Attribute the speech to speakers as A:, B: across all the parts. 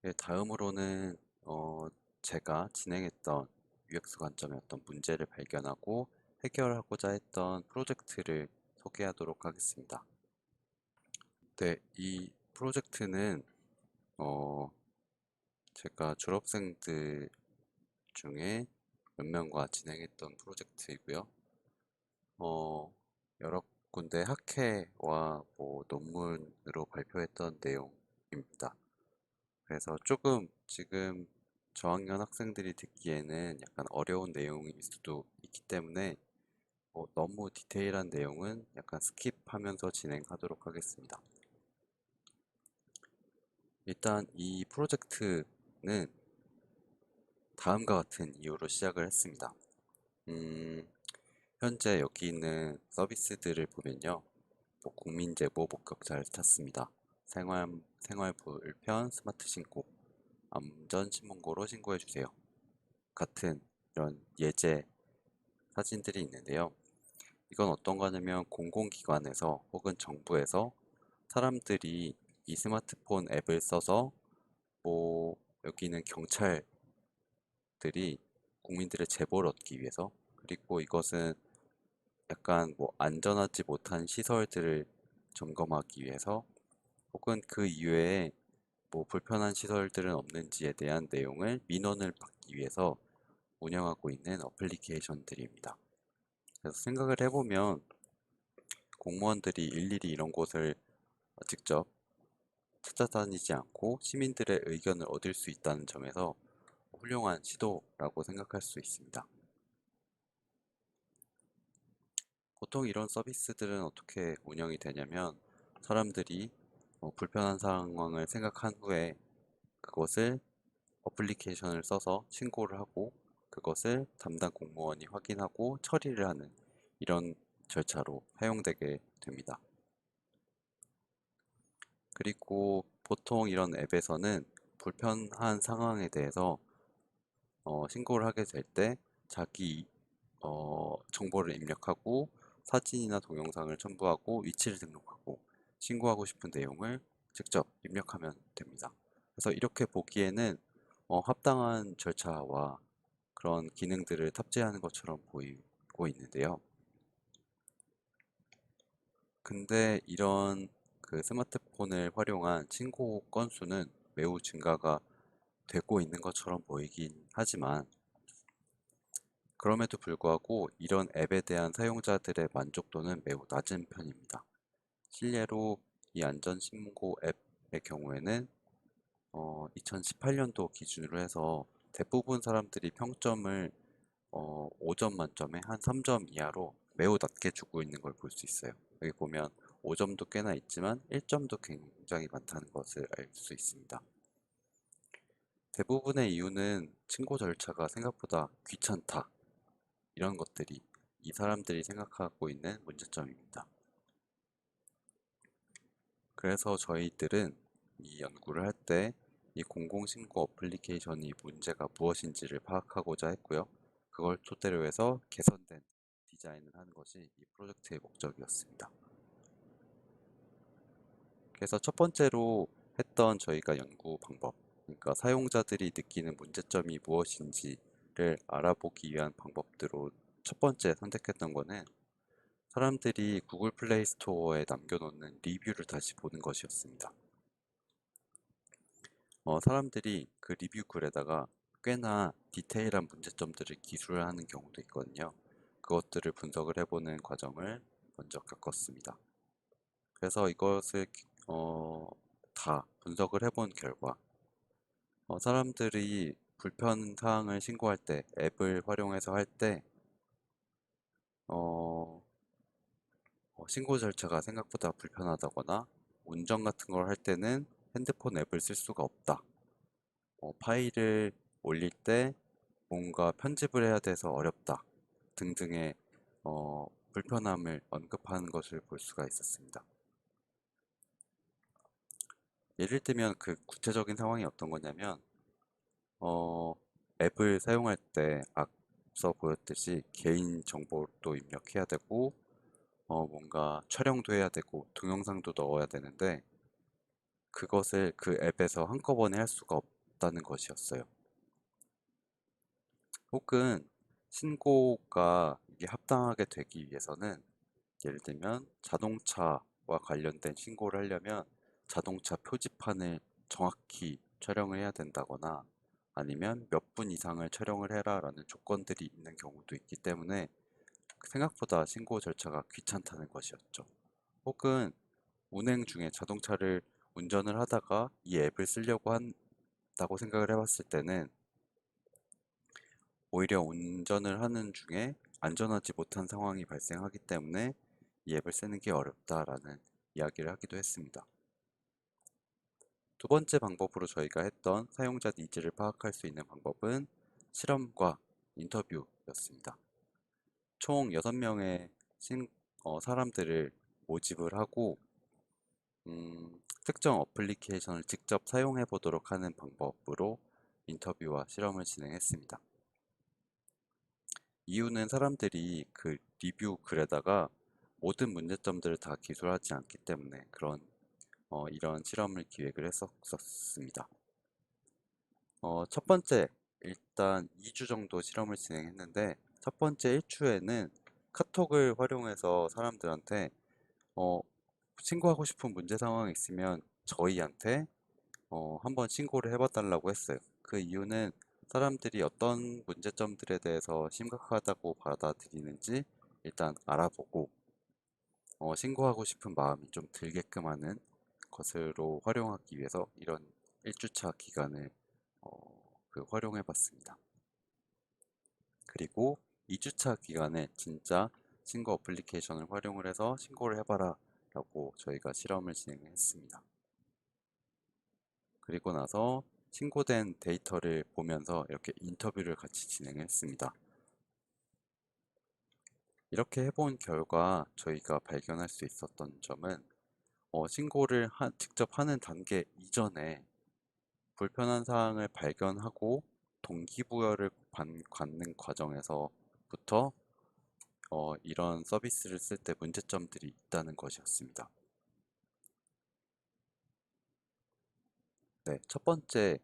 A: 네, 다음으로는 제가 진행했던 UX 관점의 어떤 문제를 발견하고 해결하고자 했던 프로젝트를 소개하도록 하겠습니다. 네, 이 프로젝트는 어, 제가 졸업생들 중에 몇 명과 진행했던 프로젝트이고요. 어, 여러 군데 학회와 뭐 논문으로 발표했던 내용입니다. 그래서 조금 지금 저학년 학생들이 듣기에는 약간 어려운 내용일 수도 있기 때문에 너무 디테일한 내용은 약간 스킵하면서 진행하도록 하겠습니다. 일단 이 프로젝트는 다음과 같은 이유로 시작을 했습니다. 음, 현재 여기 있는 서비스들을 보면요. 뭐 국민 제보 목격 잘 탔습니다. 생활 불편 스마트 신고, 안전 신문고로 신고해 주세요. 같은 이런 예제 사진들이 있는데요. 이건 어떤 거냐면 공공기관에서 혹은 정부에서 사람들이 이 스마트폰 앱을 써서 뭐 여기는 경찰들이 국민들의 제보를 얻기 위해서, 그리고 이것은 약간 뭐 안전하지 못한 시설들을 점검하기 위해서, 혹은 그 이외에 뭐 불편한 시설들은 없는지에 대한 내용을 민원을 받기 위해서 운영하고 있는 어플리케이션들입니다. 그래서 생각을 해보면 공무원들이 일일이 이런 곳을 직접 찾아다니지 않고 시민들의 의견을 얻을 수 있다는 점에서 훌륭한 시도라고 생각할 수 있습니다. 보통 이런 서비스들은 어떻게 운영이 되냐면 사람들이 불편한 상황을 생각한 후에 그것을 어플리케이션을 써서 신고를 하고, 그것을 담당 공무원이 확인하고 처리를 하는 이런 절차로 사용되게 됩니다. 그리고 보통 이런 앱에서는 불편한 상황에 대해서 신고를 하게 될 때 자기 정보를 입력하고 사진이나 동영상을 첨부하고 위치를 등록하고 신고하고 싶은 내용을 직접 입력하면 됩니다. 그래서 이렇게 보기에는 합당한 절차와 그런 기능들을 탑재하는 것처럼 보이고 있는데요. 근데 이런 그 스마트폰을 활용한 신고 건수는 매우 증가가 되고 있는 것처럼 보이긴 하지만, 그럼에도 불구하고 이런 앱에 대한 사용자들의 만족도는 매우 낮은 편입니다. 실례로 이 안전신고 앱의 경우에는 2018년도 기준으로 해서 대부분 사람들이 평점을 5점 만점에 한 3점 이하로 매우 낮게 주고 있는 걸 볼 수 있어요. 여기 보면 5점도 꽤나 있지만 1점도 굉장히 많다는 것을 알 수 있습니다. 대부분의 이유는 신고 절차가 생각보다 귀찮다, 이런 것들이 이 사람들이 생각하고 있는 문제점입니다. 그래서 저희들은 이 연구를 할 때 이 공공신고 어플리케이션이 문제가 무엇인지를 파악하고자 했고요. 그걸 토대로 해서 개선된 디자인을 하는 것이 이 프로젝트의 목적이었습니다. 그래서 첫 번째로 했던 저희가 연구 방법, 그러니까 사용자들이 느끼는 문제점이 무엇인지를 알아보기 위한 방법으로 첫 번째 선택했던 거는 사람들이 구글 플레이 스토어에 남겨놓는 리뷰를 다시 보는 것이었습니다. 사람들이 그 리뷰 글에다가 꽤나 디테일한 문제점들을 기술을 하는 경우도 있거든요. 그것들을 분석을 해보는 과정을 먼저 겪었습니다. 그래서 이것을 다 분석을 해본 결과 사람들이 불편 사항을 신고할 때, 앱을 활용해서 할 때 신고 절차가 생각보다 불편하다거나 운전 같은 걸 할 때는 핸드폰 앱을 쓸 수가 없다, 파일을 올릴 때 뭔가 편집을 해야 돼서 어렵다 등등의 불편함을 언급하는 것을 볼 수가 있었습니다. 예를 들면 그 구체적인 상황이 어떤 거냐면 어, 앱을 사용할 때 앞서 보였듯이 개인 정보도 입력해야 되고 뭔가 촬영도 해야 되고 동영상도 넣어야 되는데 그것을 그 앱에서 한꺼번에 할 수가 없다는 것이었어요. 혹은 신고가 이게 합당하게 되기 위해서는 예를 들면 자동차와 관련된 신고를 하려면 자동차 표지판을 정확히 촬영을 해야 된다거나 아니면 몇 분 이상을 촬영을 해라 라는 조건들이 있는 경우도 있기 때문에 생각보다 신고 절차가 귀찮다는 것이었죠. 혹은 운행 중에 자동차를 운전을 하다가 이 앱을 쓰려고 한다고 생각을 해봤을 때는 오히려 운전을 하는 중에 안전하지 못한 상황이 발생하기 때문에 이 앱을 쓰는 게 어렵다라는 이야기를 하기도 했습니다. 두 번째 방법으로 저희가 했던 사용자 니즈를 파악할 수 있는 방법은 실험과 인터뷰였습니다. 총 6명의 사람들을 모집을 하고 특정 어플리케이션을 직접 사용해 보도록 하는 방법으로 인터뷰와 실험을 진행했습니다. 이유는 사람들이 그 리뷰 글에다가 모든 문제점들을 다 기술하지 않기 때문에 이런 실험을 기획을 했었습니다. 첫 번째, 일단 2주 정도 실험을 진행했는데 첫 번째 1주에는 카톡을 활용해서 사람들한테 어, 신고하고 싶은 문제 상황이 있으면 저희한테 한번 신고를 해봐 달라고 했어요. 그 이유는 사람들이 어떤 문제점들에 대해서 심각하다고 받아들이는지 일단 알아보고 신고하고 싶은 마음이 좀 들게끔 하는 것으로 활용하기 위해서 이런 1주차 기간을 활용해 봤습니다. 그리고 2주차 기간에 진짜 신고 어플리케이션을 활용을 해서 신고를 해봐라 라고 저희가 실험을 진행했습니다. 그리고 나서 신고된 데이터를 보면서 이렇게 인터뷰를 같이 진행했습니다. 이렇게 해본 결과 저희가 발견할 수 있었던 점은 신고를 직접 하는 단계 이전에 불편한 사항을 발견하고 동기부여를 갖는 과정에서부터 이런 서비스를 쓸 때 문제점들이 있다는 것이었습니다. 네, 첫 번째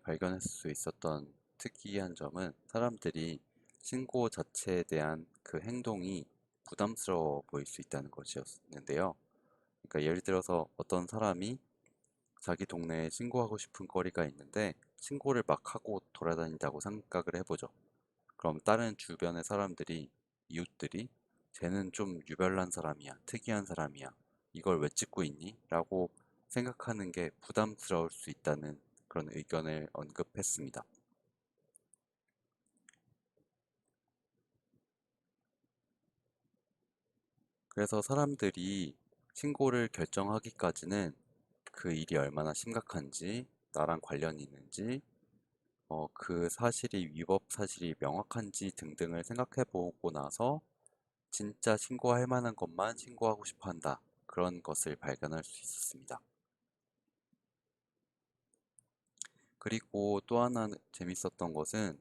A: 발견할 수 있었던 특이한 점은 사람들이 신고 자체에 대한 그 행동이 부담스러워 보일 수 있다는 것이었는데요. 그러니까 예를 들어서 어떤 사람이 자기 동네에 신고하고 싶은 거리가 있는데 신고를 막 하고 돌아다닌다고 생각을 해보죠. 그럼 다른 주변의 사람들이, 이웃들이 쟤는 좀 유별난 사람이야, 특이한 사람이야, 이걸 왜 찍고 있니? 라고 생각하는 게 부담스러울 수 있다는 그런 의견을 언급했습니다. 그래서 사람들이 신고를 결정하기까지는 그 일이 얼마나 심각한지, 나랑 관련이 있는지, 그 사실이 위법 사실이 명확한지 등등을 생각해 보고 나서 진짜 신고할 만한 것만 신고하고 싶어 한다. 그런 것을 발견할 수 있었습니다. 그리고 또 하나 재밌었던 것은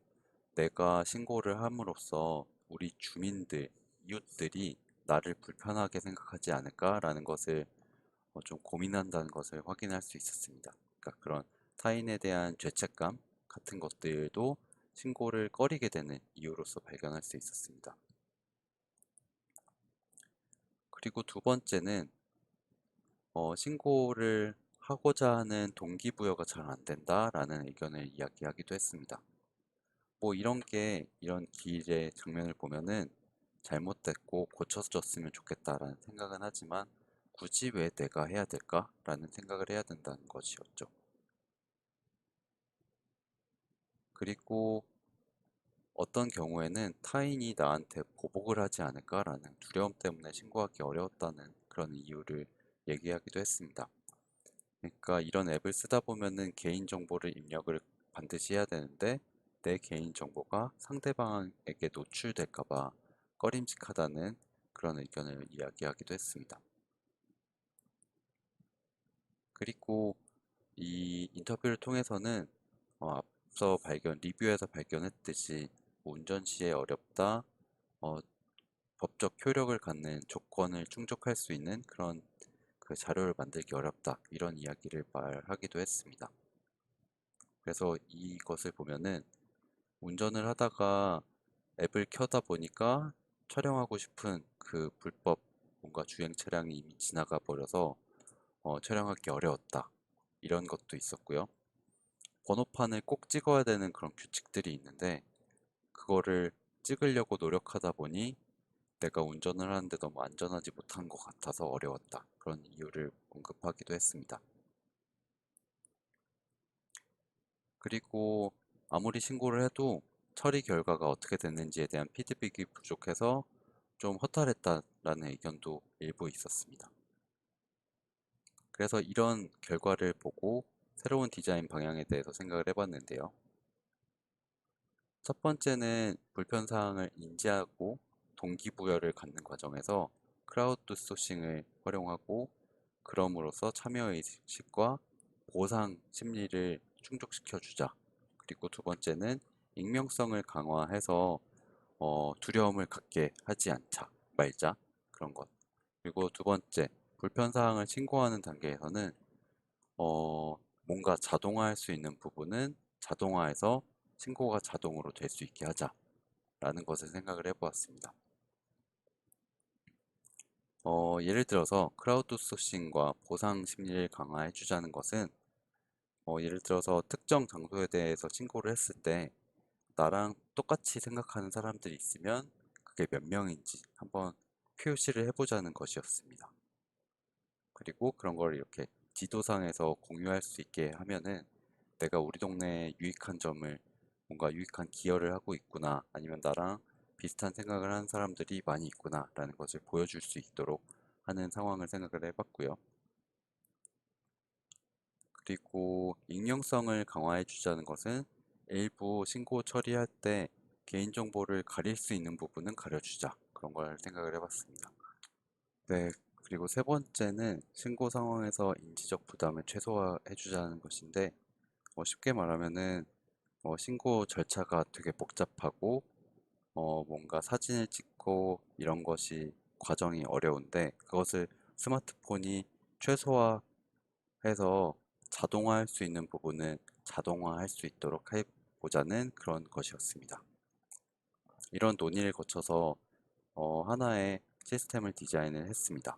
A: 내가 신고를 함으로써 우리 주민들, 이웃들이 나를 불편하게 생각하지 않을까라는 것을 좀 고민한다는 것을 확인할 수 있었습니다. 그러니까 그런 타인에 대한 죄책감 같은 것들도 신고를 꺼리게 되는 이유로서 발견할 수 있었습니다. 그리고 두 번째는 신고를 하고자 하는 동기부여가 잘 안 된다라는 의견을 이야기하기도 했습니다. 뭐 이런 길의 장면을 보면은 잘못됐고 고쳐졌으면 좋겠다라는 생각은 하지만 굳이 왜 내가 해야 될까라는 생각을 해야 된다는 것이었죠. 그리고 어떤 경우에는 타인이 나한테 보복을 하지 않을까라는 두려움 때문에 신고하기 어려웠다는 그런 이유를 얘기하기도 했습니다. 그러니까 이런 앱을 쓰다 보면은 개인정보를 입력을 반드시 해야 되는데 내 개인정보가 상대방에게 노출될까봐 꺼림칙하다는 그런 의견을 이야기하기도 했습니다. 그리고 이 인터뷰를 통해서는 앞서 리뷰에서 발견했듯이 운전 시에 어렵다, 어, 법적 효력을 갖는 조건을 충족할 수 있는 그런 그 자료를 만들기 어렵다 이런 이야기를 말하기도 했습니다. 그래서 이것을 보면은 운전을 하다가 앱을 켜다 보니까 촬영하고 싶은 그 불법 뭔가 주행 차량이 이미 지나가 버려서 촬영하기 어려웠다 이런 것도 있었고요. 번호판을 꼭 찍어야 되는 그런 규칙들이 있는데 그거를 찍으려고 노력하다 보니 내가 운전을 하는데 너무 안전하지 못한 것 같아서 어려웠다. 그런 이유를 언급하기도 했습니다. 그리고 아무리 신고를 해도 처리 결과가 어떻게 됐는지에 대한 피드백이 부족해서 좀 허탈했다라는 의견도 일부 있었습니다. 그래서 이런 결과를 보고 새로운 디자인 방향에 대해서 생각을 해봤는데요. 첫 번째는 불편사항을 인지하고 동기부여를 갖는 과정에서 크라우드 소싱을 활용하고 그럼으로써 참여의식과 보상 심리를 충족시켜 주자. 그리고 두 번째는 익명성을 강화해서 두려움을 갖게 하지 않자, 말자. 그런 것. 그리고 두 번째, 불편사항을 신고하는 단계에서는 뭔가 자동화할 수 있는 부분은 자동화해서 신고가 자동으로 될 수 있게 하자라는 것을 생각을 해보았습니다. 예를 들어서 크라우드 소싱과 보상 심리를 강화해 주자는 것은 예를 들어서 특정 장소에 대해서 신고를 했을 때 나랑 똑같이 생각하는 사람들이 있으면 그게 몇 명인지 한번 표시를 해보자는 것이었습니다. 그리고 그런 걸 이렇게 지도상에서 공유할 수 있게 하면은 내가 우리 동네에 유익한 점을 뭔가 유익한 기여를 하고 있구나 아니면 나랑 비슷한 생각을 하는 사람들이 많이 있구나 라는 것을 보여줄 수 있도록 하는 상황을 생각을 해봤고요. 그리고 익명성을 강화해 주자는 것은 일부 신고 처리할 때 개인정보를 가릴 수 있는 부분은 가려주자 그런 걸 생각을 해봤습니다. 네, 그리고 세 번째는 신고 상황에서 인지적 부담을 최소화해 주자는 것인데 쉽게 말하면은 신고 절차가 되게 복잡하고 뭔가 사진을 찍고 이런 것이 과정이 어려운데 그것을 스마트폰이 최소화해서 자동화할 수 있는 부분은 자동화할 수 있도록 해보자는 그런 것이었습니다. 이런 논의를 거쳐서 하나의 시스템을 디자인을 했습니다.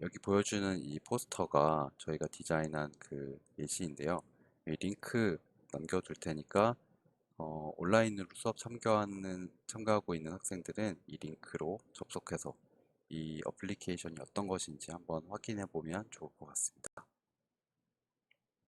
A: 여기 보여주는 이 포스터가 저희가 디자인한 그 예시인데요. 이 링크 남겨둘 테니까 온라인으로 수업 참가하고 있는 학생들은 이 링크로 접속해서 이 어플리케이션이 어떤 것인지 한번 확인해 보면 좋을 것 같습니다.